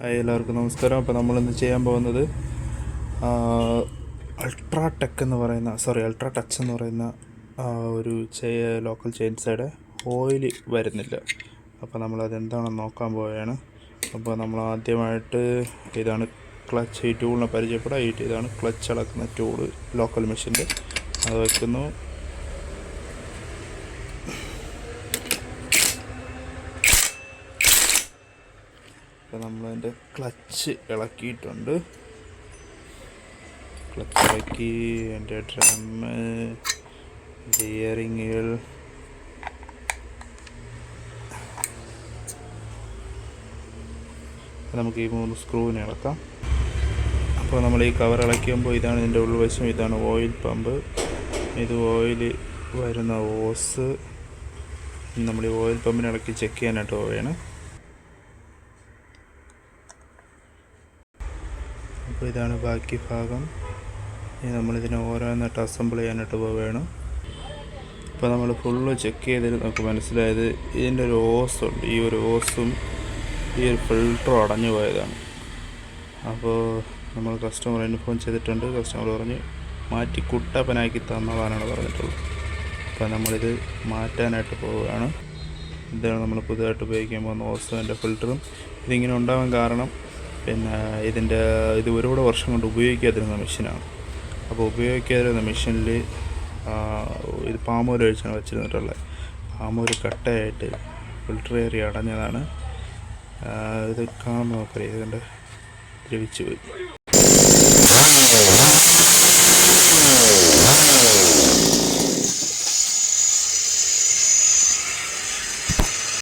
Hi, എല്ലാവർക്കും നമസ്കാരം. അപ്പോൾ നമ്മളിന്ന് ചെയ്യാൻ പോകുന്നത് അൾട്രാ ടച്ച് എന്ന് പറയുന്ന ഒരു ലോക്കൽ ചെയിൻസയുടെ ഓയിൽ വരുന്നില്ല. അപ്പോൾ നമ്മളതെന്താണെന്ന് നോക്കാൻ പോവുകയാണ്. അപ്പോൾ നമ്മൾ ആദ്യമായിട്ട് ഇതാണ് ക്ലച്ച്, ഈ ടൂളിനെ പരിചയപ്പെടാം. ഇതാണ് ക്ലച്ച് അളക്കുന്ന ടൂള്, ലോക്കൽ മെഷീൻ്റെ. അത് വയ്ക്കുന്നു. അപ്പോൾ നമ്മളതിൻ്റെ ക്ലച്ച് ഇളക്കിയിട്ടുണ്ട്. ക്ലച്ച് ഇളക്കി അതിൻ്റെ ഡ്രമ്മ്, ബിയറിങ്ങുകൾ, നമുക്ക് ഈ 3 സ്ക്രൂവിനെ ഇളക്കാം. അപ്പോൾ നമ്മൾ ഈ കവർ ഇളക്കുമ്പോൾ ഇതാണ് ഇതിൻ്റെ ഉൾവശം. ഇതാണ് ഓയിൽ പമ്പ്. ഇത് ഓയിൽ വരുന്ന ഓസ്. നമ്മൾ ഈ ഓയിൽ പമ്പിനെ ഇളക്കി ചെക്ക് ചെയ്യാനായിട്ട് പോവുകയാണ്. അപ്പോൾ ഇതാണ് ബാക്കി ഭാഗം. ഇനി നമ്മളിതിനെ ഓരോന്നായിട്ട് അസംബിൾ ചെയ്യാനായിട്ട് പോവുകയാണ്. ഇപ്പോൾ നമ്മൾ ഫുള്ള് ചെക്ക് ചെയ്തിട്ട് നമുക്ക് മനസ്സിലായത് ഇതിൻ്റെ ഒരു ഓസുണ്ട്. ഈ ഒരു ഓസും ഈ ഒരു ഫിൽറ്ററും അടഞ്ഞു പോയതാണ്. അപ്പോൾ നമ്മൾ കസ്റ്റമർ ഇൻഫോം ചെയ്തിട്ടുണ്ട്. കസ്റ്റമർ പറഞ്ഞ് മാറ്റി കുട്ടപ്പനാക്കി തന്നതാണെന്ന് പറഞ്ഞിട്ടുള്ളത്. അപ്പോൾ നമ്മളിത് മാറ്റാനായിട്ട് പോവുകയാണ്. ഇതാണ് നമ്മൾ പുതുതായിട്ട് ഉപയോഗിക്കാൻ പോകുന്ന ഓസും അതിൻ്റെ ഫിൽറ്ററും. ഇതിങ്ങനെ ഉണ്ടാവാൻ കാരണം ഇത് ഒരുപാട് വർഷം കൊണ്ട് ഉപയോഗിക്കാതിരുന്ന മെഷീനാണ്. അപ്പോൾ ഉപയോഗിക്കാതിരുന്ന മെഷീനിൽ ഇത് പാമോയിൽ ഒഴിച്ചാണ് വെച്ചിരുന്നിട്ടുള്ളത്. പാമോയിൽ കട്ടയായിട്ട് ഫിൽറ്റർ ഏരിയ അടഞ്ഞതാണ്. ഇത് കാണുമ്പോൾ നമുക്കറിയാം, ഇതുകൊണ്ട് ദ്രവിച്ചു പോയി.